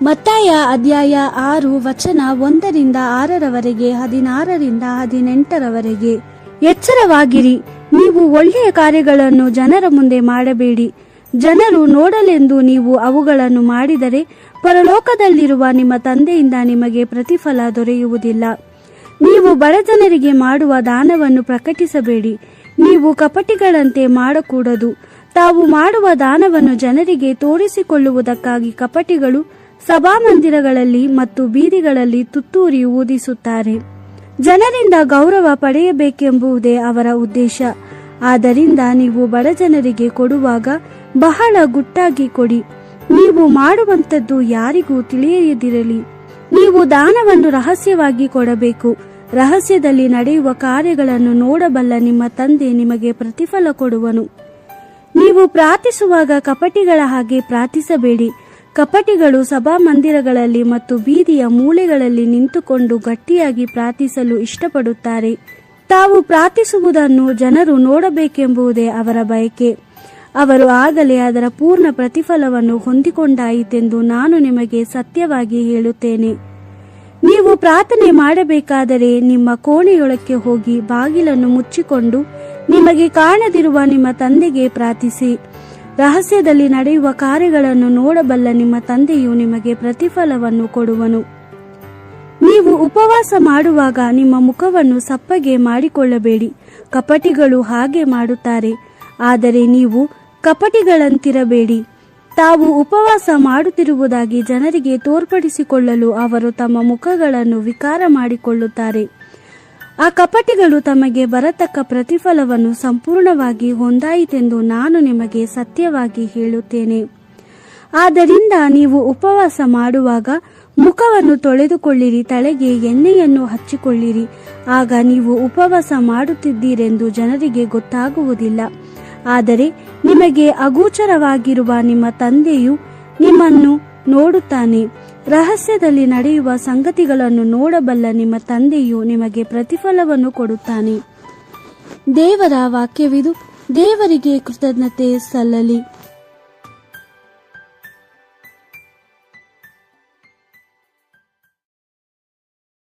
ಮತ್ತಾಯ ಅಧ್ಯಾಯ 6 ವಚನ 1-6, 16-18. ಎಚ್ಚರವಾಗಿರಿ, ನೀವು ಒಳ್ಳೆಯ ಕಾರ್ಯಗಳನ್ನು ಜನರ ಮುಂದೆ ಮಾಡಬೇಡಿ, ಜನರು ನೋಡಲೆಂದು ನೀವು ಅವುಗಳನ್ನು ಮಾಡಿದರೆ ಪರಲೋಕದಲ್ಲಿರುವ ನಿಮ್ಮ ತಂದೆಯಿಂದ ನಿಮಗೆ ಪ್ರತಿಫಲ ದೊರೆಯುವುದಿಲ್ಲ. ನೀವು ಬಡಜನರಿಗೆ ಮಾಡುವ ದಾನವನ್ನು ಪ್ರಕಟಿಸಬೇಡಿ, ನೀವು ಕಪಟಿಗಳಂತೆ ಮಾಡಕೂಡದು. ತಾವು ಮಾಡುವ ದಾನವನ್ನು ಜನರಿಗೆ ತೋರಿಸಿಕೊಳ್ಳುವುದಕ್ಕಾಗಿ ಕಪಟಿಗಳು ಸಭಾಮಂದಿರಗಳಲ್ಲಿ ಮತ್ತು ಬೀದಿಗಳಲ್ಲಿ ತುತ್ತೂರಿ ಊದಿಸುತ್ತಾರೆ. ಜನರಿಂದ ಗೌರವ ಪಡೆಯಬೇಕೆಂಬುದೇ ಅವರ ಉದ್ದೇಶ. ಆದ್ದರಿಂದ ನೀವು ಬಡಜನರಿಗೆ ಕೊಡುವಾಗ ಬಹಳ ಗುಟ್ಟಾಗಿ ಕೊಡಿ, ನೀವು ಮಾಡುವಂಥದ್ದು ಯಾರಿಗೂ ತಿಳಿಯದಿರಲಿ. ನೀವು ದಾನವನ್ನು ರಹಸ್ಯವಾಗಿ ಕೊಡಬೇಕು. ರಹಸ್ಯದಲ್ಲಿ ನಡೆಯುವ ಕಾರ್ಯಗಳನ್ನು ನೋಡಬಲ್ಲ ನಿಮ್ಮ ತಂದೆ ನಿಮಗೆ ಪ್ರತಿಫಲ ಕೊಡುವನು. ನೀವು ಪ್ರಾರ್ಥಿಸುವಾಗ ಕಪಟಿಗಳ ಹಾಗೆ ಪ್ರಾರ್ಥಿಸಬೇಡಿ. ಕಪಟಿಗಳು ಸಭಾಮಂದಿರಗಳಲ್ಲಿ ಮತ್ತು ಬೀದಿಯ ಮೂಲೆಗಳಲ್ಲಿ ನಿಂತುಕೊಂಡು ಗಟ್ಟಿಯಾಗಿ ಪ್ರಾರ್ಥಿಸಲು ಇಷ್ಟಪಡುತ್ತಾರೆ. ತಾವು ಪ್ರಾರ್ಥಿಸುವುದನ್ನು ಜನರು ನೋಡಬೇಕೆಂಬುದೇ ಅವರ ಬಯಕೆ. ಅವರು ಆಗಲೇ ಅದರ ಪೂರ್ಣ ಪ್ರತಿಫಲವನ್ನು ಹೊಂದಿಕೊಂಡಾಯಿತೆಂದು ನಾನು ನಿಮಗೆ ಸತ್ಯವಾಗಿ ಹೇಳುತ್ತೇನೆ. ನೀವು ಪ್ರಾರ್ಥನೆ ಮಾಡಬೇಕಾದರೆ ನಿಮ್ಮ ಕೋಣೆಯೊಳಕ್ಕೆ ಹೋಗಿ ಬಾಗಿಲನ್ನು ಮುಚ್ಚಿಕೊಂಡು ನಿಮಗೆ ಕಾಣದಿರುವ ನಿಮ್ಮ ತಂದೆಗೆ ಪ್ರಾರ್ಥಿಸಿ. ರಹಸ್ಯದಲ್ಲಿ ನಡೆಯುವ ಕಾರ್ಯಗಳನ್ನು ನೋಡಬಲ್ಲ ನಿಮ್ಮ ತಂದೆಯು ನಿಮಗೆ ಪ್ರತಿಫಲವನ್ನು ಕೊಡುವನು. ನೀವು ಉಪವಾಸ ಮಾಡುವಾಗ ನಿಮ್ಮ ಮುಖವನ್ನು ಸಪ್ಪಗೆ ಮಾಡಿಕೊಳ್ಳಬೇಡಿ, ಕಪಟಿಗಳು ಹಾಗೆ ಮಾಡುತ್ತಾರೆ. ಆದರೆ ನೀವು ಕಪಟಿಗಳಂತಿರಬೇಡಿ. ತಾವು ಉಪವಾಸ ಮಾಡುತ್ತಿರುವುದಾಗಿ ಜನರಿಗೆ ತೋರ್ಪಡಿಸಿಕೊಳ್ಳಲು ಅವರು ತಮ್ಮ ಮುಖಗಳನ್ನು ವಿಕಾರ ಮಾಡಿಕೊಳ್ಳುತ್ತಾರೆ. ಆ ಕಪಟಿಗಳು ತಮಗೆ ಬರತಕ್ಕ ಪ್ರತಿಫಲವನ್ನು ಸಂಪೂರ್ಣವಾಗಿ ಹೊಂದಾಯಿತೆಂದು ನಾನು ನಿಮಗೆ ಸತ್ಯವಾಗಿ ಹೇಳುತ್ತೇನೆ. ಆದ್ದರಿಂದ ನೀವು ಉಪವಾಸ ಮಾಡುವಾಗ ಮುಖವನ್ನು ತೊಳೆದುಕೊಳ್ಳಿರಿ, ತಲೆಗೆ ಎಣ್ಣೆಯನ್ನು ಹಚ್ಚಿಕೊಳ್ಳಿರಿ. ಆಗ ನೀವು ಉಪವಾಸ ಮಾಡುತ್ತಿದ್ದೀರೆಂದು ಜನರಿಗೆ ಗೊತ್ತಾಗುವುದಿಲ್ಲ. ಆದರೆ ನಿಮಗೆ ಅಗೋಚರವಾಗಿರುವ ನಿಮ್ಮ ತಂದೆಯು ನಿಮ್ಮನ್ನು ನೋಡುತ್ತಾನೆ. ರಹಸ್ಯದಲ್ಲಿ ನಡೆಯುವ ಸಂಗತಿಗಳನ್ನು ನೋಡಬಲ್ಲ ನಿಮ್ಮ ತಂದೆಯು ನಿಮಗೆ ಪ್ರತಿಫಲವನ್ನು ಕೊಡುತ್ತಾನೆ. ದೇವರ ವಾಕ್ಯವಿದು. ದೇವರಿಗೆ ಕೃತಜ್ಞತೆ ಸಲ್ಲಲಿ.